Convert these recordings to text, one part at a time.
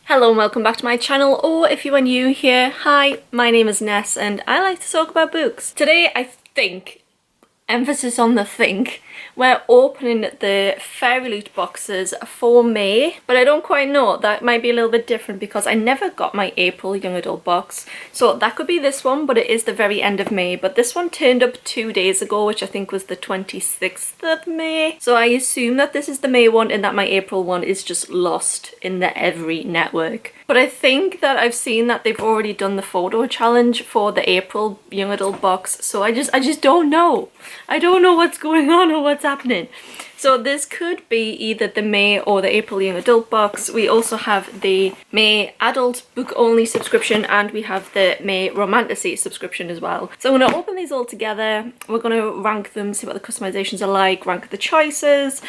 Hello and welcome back to my channel, or if you are new here, hi, my name is Ness and I like to talk about books. Today I think, emphasis on the think, we're opening the Fairyloot boxes for May, but I don't quite know, that might be a little bit different because I never got my April young adult box. So that could be this one, but it is the very end of May, but this one turned up 2 days ago, which I think was the 26th of May. So I assume that this is the May one and that my April one is just lost in the every network. But I think that I've seen that they've already done the photo challenge for the April young adult box, so I just don't know. I don't know what's going on or what's happening. So this could be either the May or the April young adult box. We also have the May adult book only subscription and we have the May Romantasy subscription as well. So I'm going to open these all together. We're going to rank them, see what the customizations are like, rank the choices.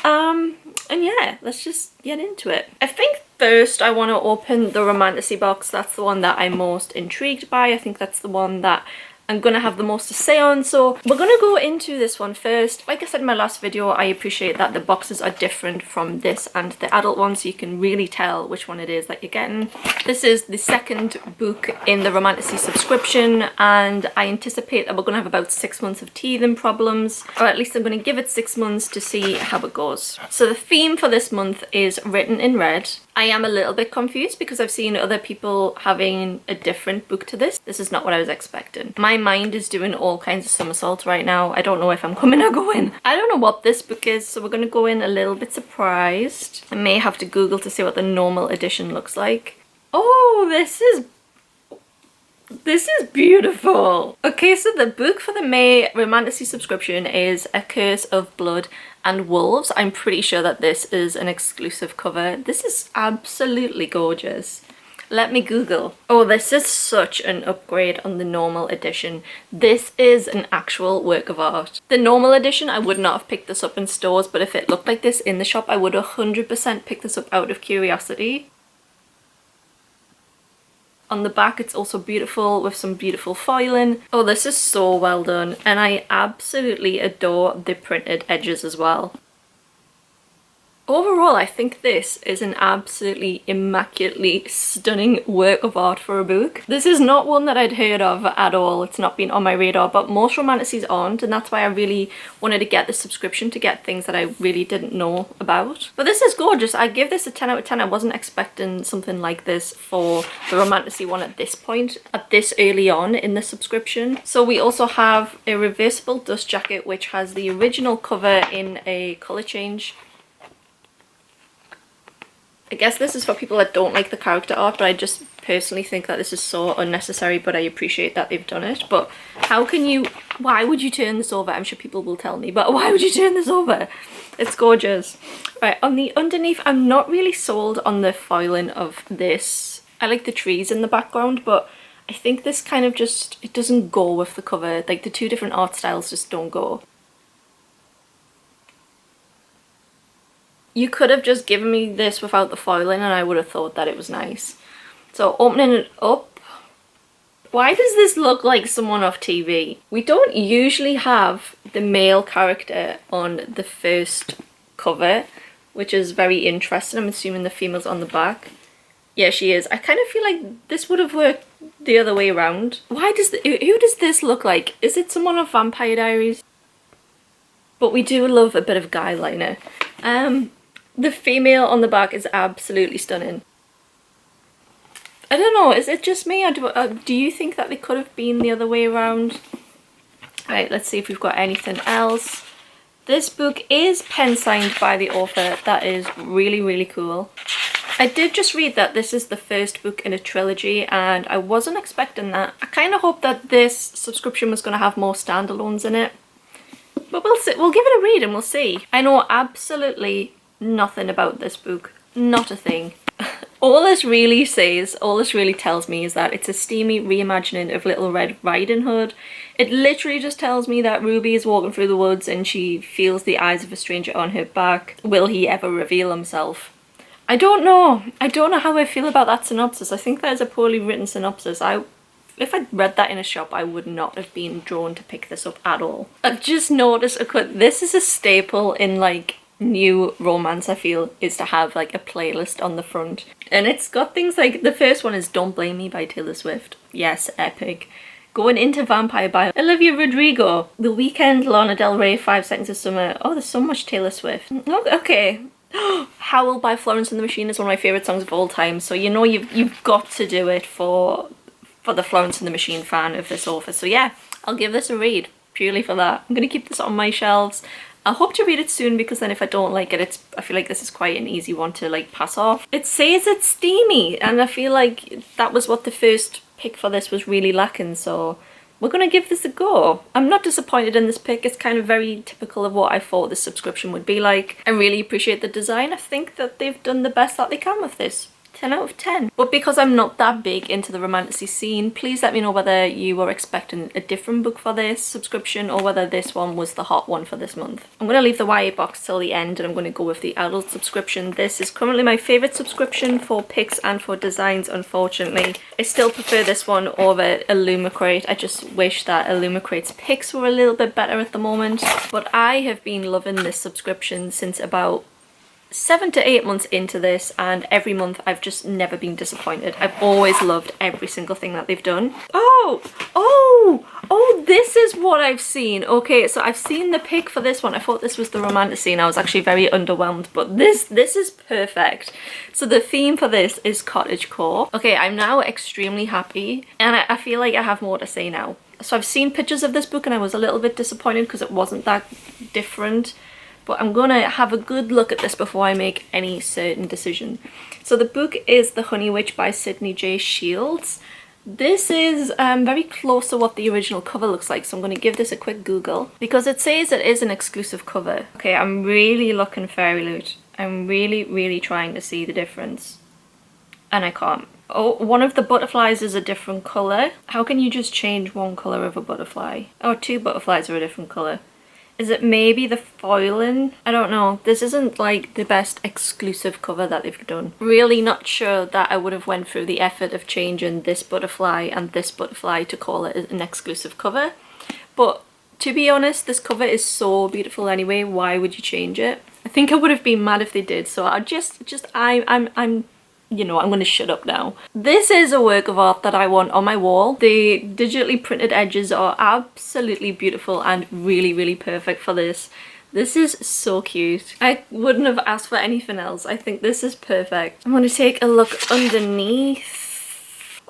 And yeah, let's just get into it. I think first I want to open the Romantasy box. That's the one that I'm most intrigued by. I think that's the one that I'm gonna have the most to say on, so we're gonna go into this one first. Like I said in my last video, I appreciate that the boxes are different from this and the adult one, so you can really tell which one it is that you're getting. This is the second book in the Romantasy subscription, and I anticipate that we're gonna have about 6 months of teething problems, or at least I'm gonna give it 6 months to see how it goes. So the theme for this month is written in red. I am a little bit confused because I've seen other people having a different book to this. This is not what I was expecting. My mind is doing all kinds of somersaults right now. I don't know if I'm coming or going. I don't know what this book is, so we're going to go in a little bit surprised. I may have to Google to see what the normal edition looks like. Oh, this is beautiful. Okay, so the book for the May Romantasy subscription is A Curse of Blood and Wolves. I'm pretty sure that this is an exclusive cover. This is absolutely gorgeous. Let me Google. Oh, this is such an upgrade on the normal edition. This is an actual work of art. The normal edition, I would not have picked this up in stores, but if it looked like this in the shop, I would 100% pick this up out of curiosity. On the back, it's also beautiful with some beautiful foiling. Oh, this is so well done. And I absolutely adore the printed edges as well. Overall, I think this is an absolutely immaculately stunning work of art for a book. This is not one that I'd heard of at all. It's not been on my radar, but most Romantasies aren't, and that's why I really wanted to get the subscription to get things that I really didn't know about. But this is gorgeous. I give this a 10 out of 10. I wasn't expecting something like this for the Romantasy one at this point, at this early on in the subscription. So we also have a reversible dust jacket, which has the original cover in a colour change. I guess this is for people that don't like the character art, but I just personally think that this is so unnecessary, but I appreciate that they've done it. But how can you, why would you turn this over? I'm sure people will tell me, but why would you turn this over? It's gorgeous. Right, on the underneath, I'm not really sold on the foiling of this. I like the trees in the background, but I think this kind of just, it doesn't go with the cover. Like the two different art styles just don't go. You could have just given me this without the foiling and I would have thought that it was nice. So opening it up. Why does this look like someone off TV? We don't usually have the male character on the first cover, which is very interesting. I'm assuming the female's on the back. Yeah, she is. I kind of feel like this would have worked the other way around. Why does who does this look like? Is it someone of Vampire Diaries? But we do love a bit of guy liner. The female on the back is absolutely stunning. I don't know, is it just me, or do you think that they could have been the other way around? Right, let's see if we've got anything else. This book is pen signed by the author. That is really, really cool. I did just read that this is the first book in a trilogy, and I wasn't expecting that. I kind of hoped that this subscription was going to have more standalones in it. But we'll see. We'll give it a read and we'll see. I know absolutely nothing about this book. Not a thing. All this really says, all this really tells me is that it's a steamy reimagining of Little Red Riding Hood. It literally just tells me that Ruby is walking through the woods and she feels the eyes of a stranger on her back. Will he ever reveal himself? I don't know. I don't know how I feel about that synopsis. I think that is a poorly written synopsis. If I'd read that in a shop, I would not have been drawn to pick this up at all. I've just noticed, this is a staple in like new romance, I feel, is to have like a playlist on the front. And it's got things like, the first one is Don't Blame Me by Taylor Swift. Yes, epic. Going Into Vampire by Olivia Rodrigo. The Weeknd, Lana Del Rey, 5 Seconds of Summer. Oh, there's so much Taylor Swift. Okay. Howl by Florence and the Machine is one of my favourite songs of all time, so you know you've got to do it for the Florence and the Machine fan of this author. So yeah, I'll give this a read purely for that. I'm going to keep this on my shelves. I hope to read it soon, because then if I don't like it, I feel like this is quite an easy one to like pass off. It says it's steamy, and I feel like that was what the first pick for this was really lacking, so we're going to give this a go. I'm not disappointed in this pick. It's kind of very typical of what I thought this subscription would be like. I really appreciate the design. I think that they've done the best that they can with this. 10 out of 10. But because I'm not that big into the Romantasy scene, please let me know whether you were expecting a different book for this subscription or whether this one was the hot one for this month. I'm going to leave the YA box till the end and I'm going to go with the adult subscription. This is currently my favourite subscription for picks and for designs, unfortunately. I still prefer this one over Illumicrate. I just wish that Illumicrate's picks were a little bit better at the moment. But I have been loving this subscription since about 7 to 8 months into this, and every month I've just never been disappointed. I've always loved every single thing that they've done. Oh, this is what I've seen. Okay, so I've seen the pick for this one. I thought this was the Romantasy and I was actually very underwhelmed, but this is perfect. So the theme for this is Cottagecore. Okay, I'm now extremely happy, and I feel like I have more to say now. So I've seen pictures of this book and I was a little bit disappointed because it wasn't that different. But I'm gonna have a good look at this before I make any certain decision. So the book is The Honey Witch by Sydney J. Shields. This is very close to what the original cover looks like, so I'm going to give this a quick Google because it says it is an exclusive cover. Okay, I'm really looking Fairyloot. I'm really trying to see the difference. And I can't. Oh, one of the butterflies is a different colour. How can you just change one colour of a butterfly? Oh, 2 butterflies are a different colour. Is it maybe the foiling? I don't know. This isn't like the best exclusive cover that they've done. Really not sure that I would have went through the effort of changing this butterfly and this butterfly to call it an exclusive cover. But to be honest, this cover is so beautiful anyway. Why would you change it? I think I would have been mad if they did. So I'm you know, I'm going to shut up now. This is a work of art that I want on my wall. The digitally printed edges are absolutely beautiful and really perfect for this. This is so cute. I wouldn't have asked for anything else. I think this is perfect. I'm going to take a look underneath.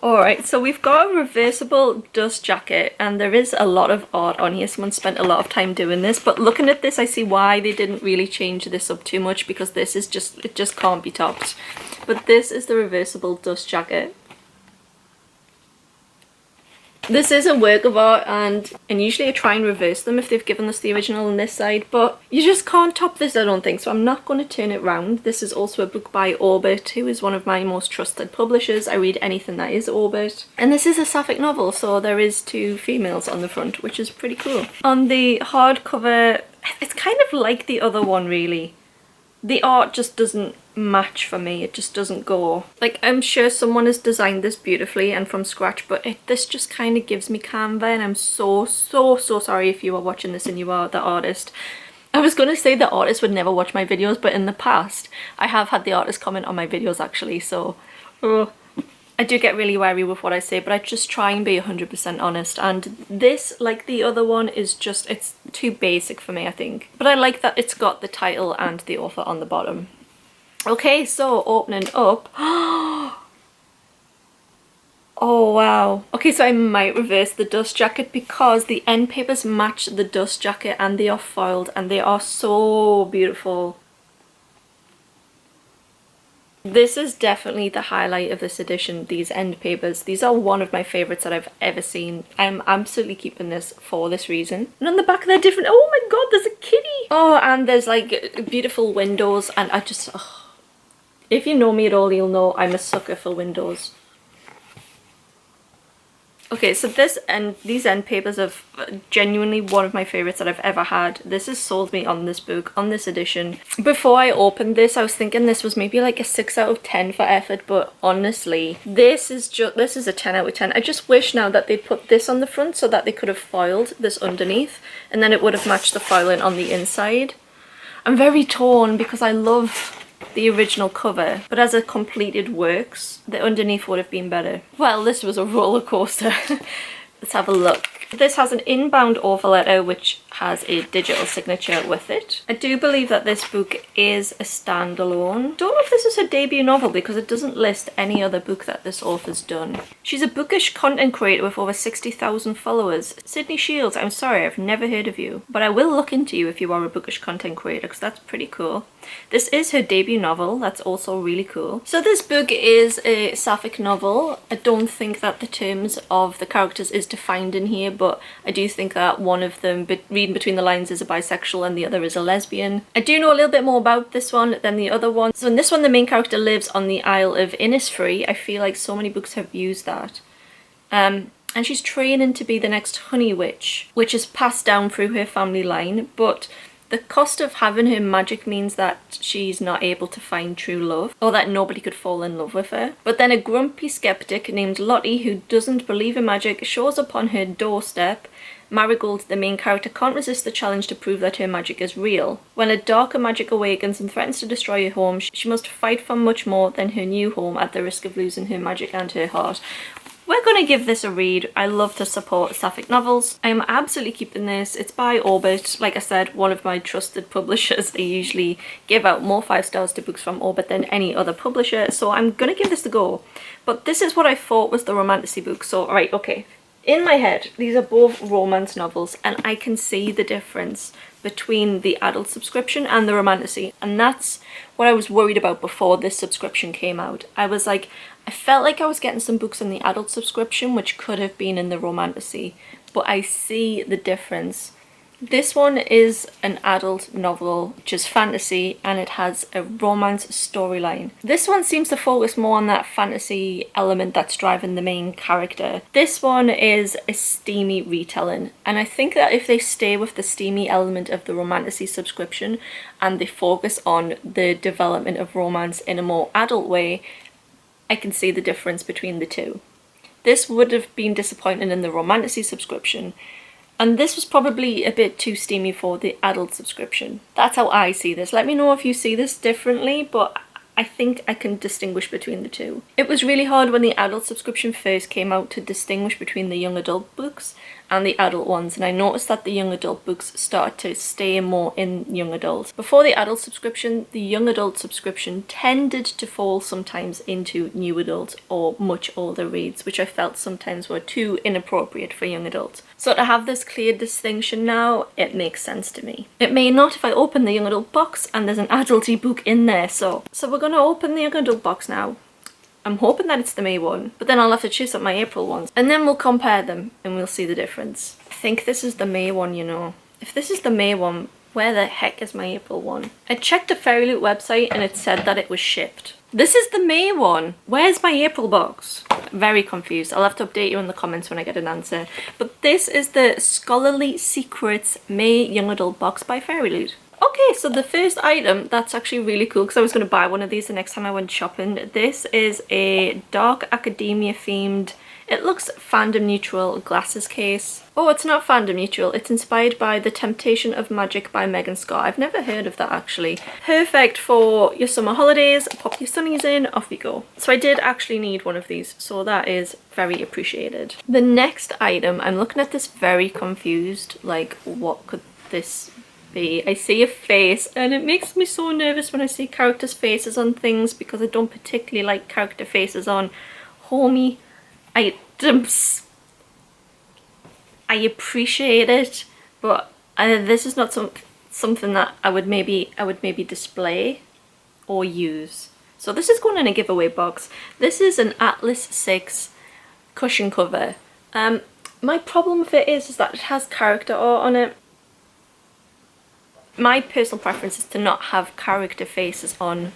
Alright, so we've got a reversible dust jacket and there is a lot of art on here. Someone spent a lot of time doing this, but looking at this I see why they didn't really change this up too much, because this is just, it just can't be topped. But this is the reversible dust jacket. This is a work of art, and usually I try and reverse them if they've given us the original on this side, but you just can't top this, I don't think, so I'm not going to turn it round. This is also a book by Orbit, who is one of my most trusted publishers. I read anything that is Orbit. And this is a sapphic novel, so there is 2 females on the front, which is pretty cool. On the hardcover, it's kind of like the other one really. The art just doesn't match for me. It just doesn't go. Like, I'm sure someone has designed this beautifully and from scratch, but this just kind of gives me Canva, and I'm so sorry if you are watching this and you are the artist. I was going to say the artist would never watch my videos, but in the past I have had the artist comment on my videos actually, so I do get really wary with what I say, but I just try and be 100% honest. And this, like the other one, is just, it's too basic for me, I think. But I like that it's got the title and the author on the bottom. Okay, so opening up. Oh wow. Okay, so I might reverse the dust jacket because the end papers match the dust jacket and they are foiled and they are so beautiful. This is definitely the highlight of this edition, these end papers. These are one of my favourites that I've ever seen. I'm absolutely keeping this for this reason. And on the back they're different. Oh my god, there's a kitty! Oh, and there's like beautiful windows, and I just... Oh. If you know me at all, you'll know I'm a sucker for windows. Okay, so these end papers are genuinely one of my favourites that I've ever had. This has sold me on this book, on this edition. Before I opened this, I was thinking this was maybe like a 6 out of 10 for effort, but honestly, this is a 10 out of 10. I just wish now that they'd put this on the front so that they could have foiled this underneath, and then it would have matched the foiling on the inside. I'm very torn because I love the original cover, but as a completed works, the underneath would have been better. Well, this was a roller coaster. Let's have a look. This has an inbound offer letter which has a digital signature with it. I do believe that this book is a standalone. Don't know if this is her debut novel because it doesn't list any other book that this author's done. She's a bookish content creator with over 60,000 followers. Sydney Shields, I'm sorry, I've never heard of you, but I will look into you if you are a bookish content creator because that's pretty cool. This is her debut novel, that's also really cool. So this book is a sapphic novel. I don't think that the terms of the characters is defined in here, but I do think that one of them, reading between the lines, is a bisexual and the other is a lesbian. I do know a little bit more about this one than the other one. So in this one, the main character lives on the Isle of Innisfree. I feel like so many books have used that. And she's training to be the next honey witch, which is passed down through her family line, but the cost of having her magic means that she's not able to find true love, or that nobody could fall in love with her. But then a grumpy skeptic named Lottie, who doesn't believe in magic, shows up on her doorstep. Marigold, the main character, can't resist the challenge to prove that her magic is real. When a darker magic awakens and threatens to destroy her home, she must fight for much more than her new home at the risk of losing her magic and her heart. We're going to give this a read. I love to support sapphic novels. I am absolutely keeping this. It's by Orbit. Like I said, one of my trusted publishers. They usually give out more 5 stars to books from Orbit than any other publisher, so I'm going to give this a go. But this is what I thought was the Romantasy book. So, right, okay. In my head, these are both romance novels, and I can see the difference between the adult subscription and the Romantasy, and that's what I was worried about before this subscription came out. I was like, I felt like I was getting some books in the adult subscription which could have been in the Romantasy, but I see the difference. This one is an adult novel, which is fantasy, and it has a romance storyline. This one seems to focus more on that fantasy element that's driving the main character. This one is a steamy retelling, and I think that if they stay with the steamy element of the Romantasy subscription and they focus on the development of romance in a more adult way, I can see the difference between the two. This would have been disappointing in the Romantasy subscription, and this was probably a bit too steamy for the adult subscription. That's how I see this. Let me know if you see this differently, but I think I can distinguish between the two. It was really hard when the adult subscription first came out to distinguish between the young adult books and the adult ones, and I noticed that the young adult books started to stay more in young adult. Before the adult subscription, the young adult subscription tended to fall sometimes into new adult or much older reads, which I felt sometimes were too inappropriate for young adults. So to have this clear distinction now, it makes sense to me. It may not if I open the young adult box and there's an adulty book in there, so we're gonna open the young adult box now. I'm hoping that it's the May one, but then I'll have to choose up my April ones, and then we'll compare them and we'll see the difference. I think this is the May one, you know. If this is the May one, where the heck is my April one? I checked the Fairyloot website and it said that it was shipped. This is the May one. Where's my April box? Very confused. I'll have to update you in the comments when I get an answer. But this is the Scholarly Secrets May Young Adult box by Fairyloot. Okay, so the first item, that's actually really cool because I was going to buy one of these the next time I went shopping. This is a dark academia themed, it looks fandom neutral glasses case. Oh, it's not fandom neutral, it's inspired by The Temptation of Magic by Megan Scott. I've never heard of that actually. Perfect for your summer holidays, pop your sunnies in, off you go. So I did actually need one of these, so that is very appreciated. The next item, I'm looking at this very confused, like what could this be? I see a face and it makes me so nervous when I see characters' faces on things because I don't particularly like character faces on homey items. I appreciate it, but this is not something that I would maybe display or use. So this is going in a giveaway box. This is an Atlas 6 cushion cover. My problem with it is that it has character art on it. My personal preference is to not have character faces on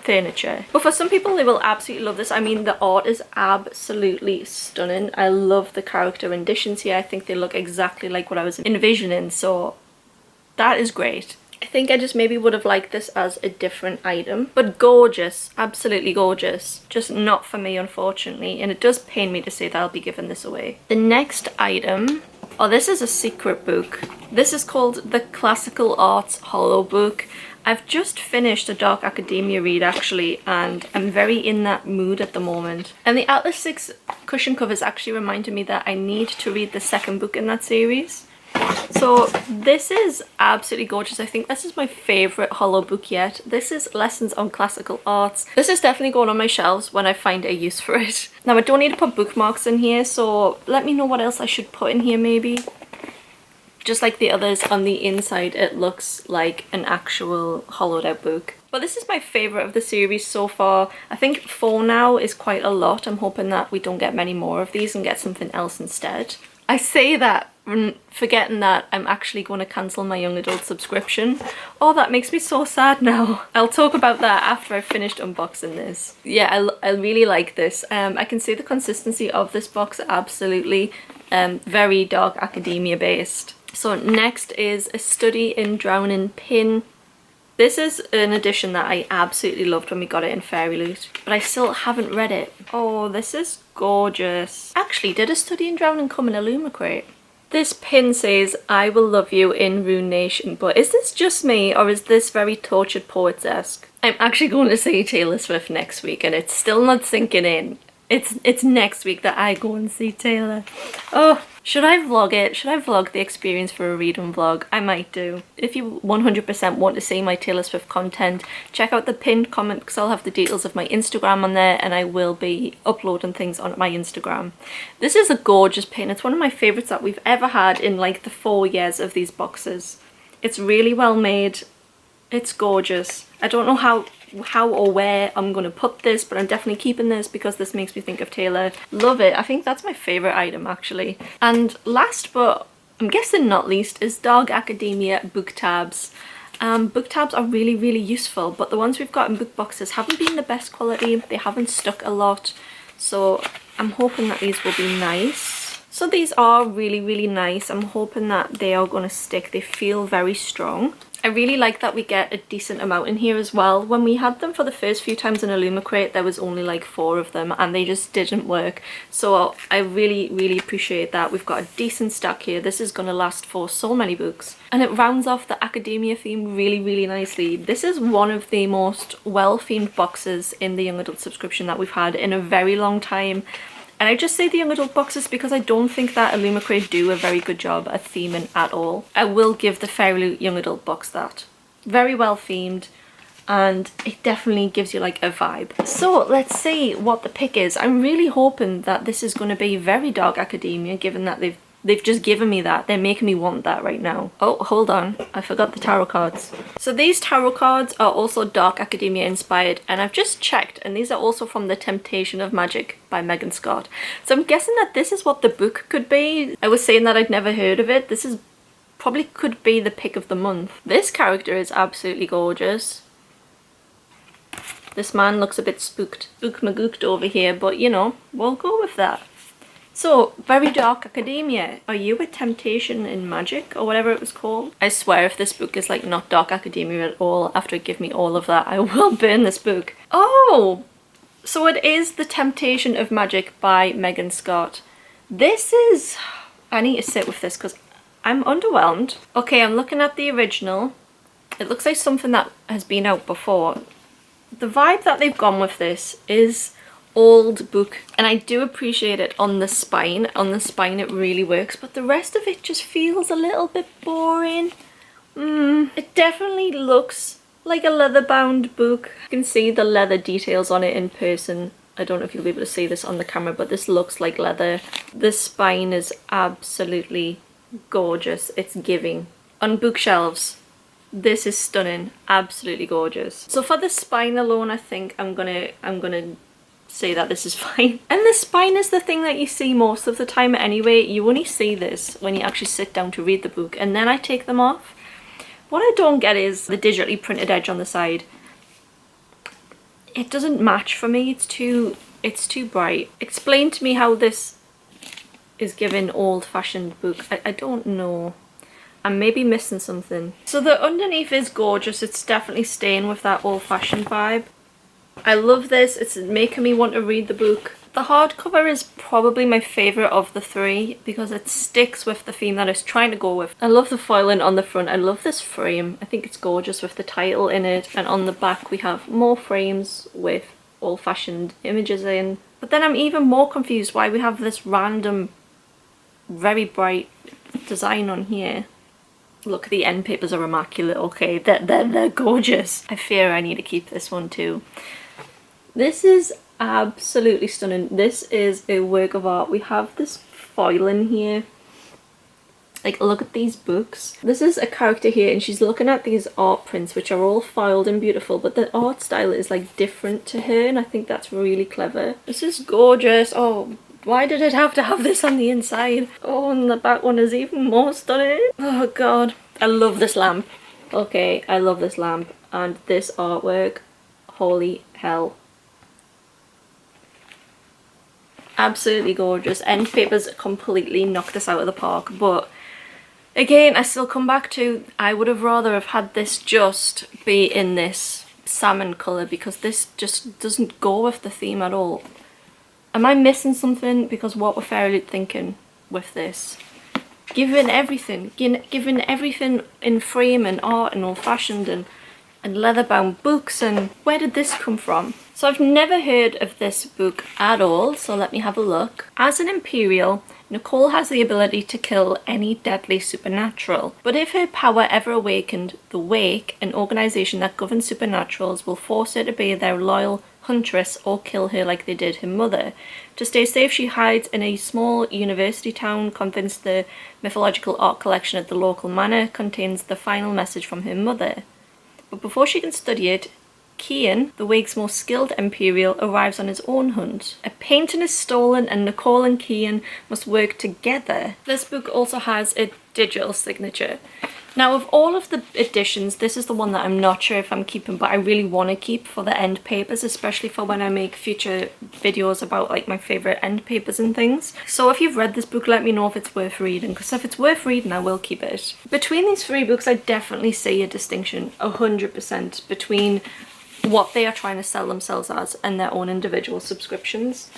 furniture. But for some people, they will absolutely love this. I mean, the art is absolutely stunning. I love the character renditions here. I think they look exactly like what I was envisioning, so that is great. I think I just maybe would have liked this as a different item, but gorgeous, absolutely gorgeous. Just not for me, unfortunately, and it does pain me to say that I'll be giving this away. The next item Oh, this is a secret book. This is called The Classical Arts Hollow Book. I've just finished a dark academia read actually, and I'm very in that mood at the moment. And the Atlas 6 cushion covers actually reminded me that I need to read the second book in that series. So this is absolutely gorgeous. I think this is my favourite hollow book yet. This is Lessons on Classical Arts. This is definitely going on my shelves when I find a use for it. Now I don't need to put bookmarks in here, so let me know what else I should put in here maybe. Just like the others, on the inside it looks like an actual hollowed out book. But this is my favourite of the series so far. I think 4 now is quite a lot. I'm hoping that we don't get many more of these and get something else instead. I say that forgetting that I'm actually going to cancel my young adult subscription. Oh, that makes me so sad now. I'll talk about that after I've finished unboxing this. Yeah, I really like this. I can see the consistency of this box, absolutely. Very dark academia based. So next is A Study in Drowning Pin. This is an edition that I absolutely loved when we got it in Fairyloot, but I still haven't read it. Oh, this is gorgeous. Actually, did A Study in Drowning come in Illumicrate? This pin says, I will love you in Rune Nation, but is this just me or is this very Tortured Poets-esque? I'm actually going to see Taylor Swift next week and it's still not sinking in. It's next week that I go and see Taylor. Oh, should I vlog it? Should I vlog the experience for a read and vlog? I might do. If you 100% want to see my Taylor Swift content, check out the pinned comment because I'll have the details of my Instagram on there and I will be uploading things on my Instagram. This is a gorgeous pin. It's one of my favourites that we've ever had in like the 4 years of these boxes. It's really well made. It's gorgeous. I don't know how or where I'm going to put this, but I'm definitely keeping this because this makes me think of Taylor. Love it. I think that's my favourite item actually. And last but I'm guessing not least is Dark Academia book tabs. Book tabs are really useful, but the ones we've got in book boxes haven't been the best quality. They haven't stuck a lot, so I'm hoping that these will be nice. So these are really nice. I'm hoping that they are going to stick. They feel very strong. I really like that we get a decent amount in here as well. When we had them for the first few times in Illumicrate, there was only like 4 of them and they just didn't work. So I really appreciate that. We've got a decent stack here. This is going to last for so many books. And it rounds off the academia theme really nicely. This is one of the most well-themed boxes in the young adult subscription that we've had in a very long time. And I just say the young adult boxes because I don't think that Illumicrate do a very good job at theming at all. I will give the Fairyloot young adult box that. Very well themed and it definitely gives you like a vibe. So let's see what the pick is. I'm really hoping that this is going to be very dark academia given that they've just given me that. They're making me want that right now. Oh, hold on. I forgot the tarot cards. So these tarot cards are also Dark Academia inspired and I've just checked and these are also from The Temptation of Magic by Megan Scott. So I'm guessing that this is what the book could be. I was saying that I'd never heard of it. This is probably could be the pick of the month. This character is absolutely gorgeous. This man looks a bit spookmagooked over here, but you know, we'll go with that. So, very dark academia. Are you a temptation in magic or whatever it was called? I swear if this book is like not dark academia at all, after it give me all of that, I will burn this book. Oh! So it is The Temptation of Magic by Megan Scott. This is... I need to sit with this because I'm underwhelmed. Okay, I'm looking at the original. It looks like something that has been out before. The vibe that they've gone with this is old book and I do appreciate it on the spine. On the spine it really works, but the rest of it just feels a little bit boring. It definitely looks like a leather bound book. You can see the leather details on it in person. I don't know if you'll be able to see this on the camera, but this looks like leather. The spine is absolutely gorgeous. It's giving. On bookshelves, this is stunning. Absolutely gorgeous. So for the spine alone, I think I'm gonna say that this is fine. And the spine is the thing that you see most of the time anyway. You only see this when you actually sit down to read the book and then I take them off. What I don't get is the digitally printed edge on the side. It doesn't match for me. It's too bright. Explain to me how this is given old-fashioned book. I don't know. I'm maybe missing something. So the underneath is gorgeous. It's definitely staying with that old-fashioned vibe. I love this. It's making me want to read the book. The hardcover is probably my favourite of the three because it sticks with the theme that I was trying to go with. I love the foiling on the front. I love this frame. I think it's gorgeous with the title in it. And on the back we have more frames with old-fashioned images in. But then I'm even more confused why we have this random, very bright design on here. Look, the end papers are immaculate, okay? They're gorgeous. I fear I need to keep this one too. This is absolutely stunning. This is a work of art. We have this foil in here. Like, look at these books. This is a character here and she's looking at these art prints which are all foiled and beautiful, but the art style is like different to her and I think that's really clever. This is gorgeous. Oh, why did it have to have this on the inside? Oh, and the back one is even more stunning. Oh god. I love this lamp. Okay, I love this lamp and this artwork. Holy hell. Absolutely gorgeous. End papers completely knocked this out of the park, but again I still come back to I would have rather have had this just be in this salmon colour because this just doesn't go with the theme at all. Am I missing something? Because what were Fairyloot thinking with this? Given everything in frame and art and old-fashioned and leather-bound books, and where did this come from? So I've never heard of this book at all, so let me have a look. As an Imperial, Nicole has the ability to kill any deadly supernatural, but if her power ever awakened, the Wake, an organisation that governs supernaturals, will force her to be their loyal huntress or kill her like they did her mother. To stay safe, she hides in a small university town, convinced the mythological art collection at the local manor contains the final message from her mother. But before she can study it, Kian, the Wake's most skilled Imperial, arrives on his own hunt. A painting is stolen and Nicole and Kian must work together. This book also has a digital signature. Now, of all of the editions, this is the one that I'm not sure if I'm keeping, but I really want to keep for the end papers, especially for when I make future videos about like my favourite end papers and things. So if you've read this book, let me know if it's worth reading, because if it's worth reading, I will keep it. Between these three books, I definitely see a distinction, 100%, between what they are trying to sell themselves as and their own individual subscriptions.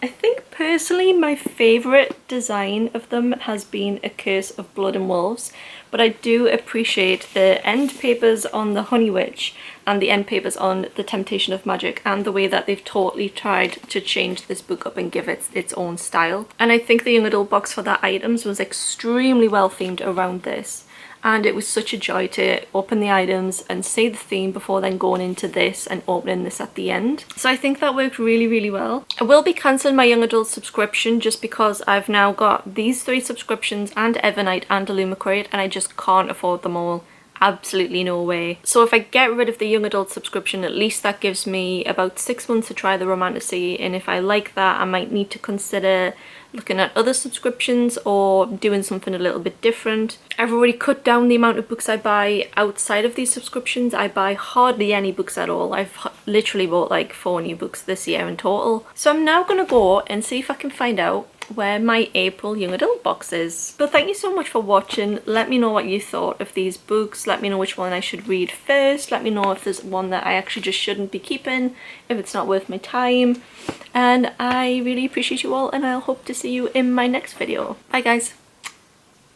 I think personally my favourite design of them has been A Curse of Blood and Wolves, but I do appreciate the end papers on the Honey Witch and the end papers on The Temptation of Magic, and the way that they've totally tried to change this book up and give it its own style. And I think the young adult box for that items was extremely well themed around this. And it was such a joy to open the items and see the theme before then going into this and opening this at the end. So I think that worked really, really well. I will be cancelling my young adult subscription just because I've now got these three subscriptions and Evernight and Illumicrate and I just can't afford them all. Absolutely no way. So if I get rid of the young adult subscription, at least that gives me about 6 months to try the Romantasy, and if I like that I might need to consider looking at other subscriptions or doing something a little bit different. I've already cut down the amount of books I buy outside of these subscriptions. I buy hardly any books at all. I've literally bought like 4 new books this year in total. So I'm now gonna go and see if I can find out where my April young adult box is. But thank you so much for watching. Let me know what you thought of these books. Let me know which one I should read first. Let me know if there's one that I actually just shouldn't be keeping, if it's not worth my time. And I really appreciate you all, and I'll hope to see you in my next video. Bye guys.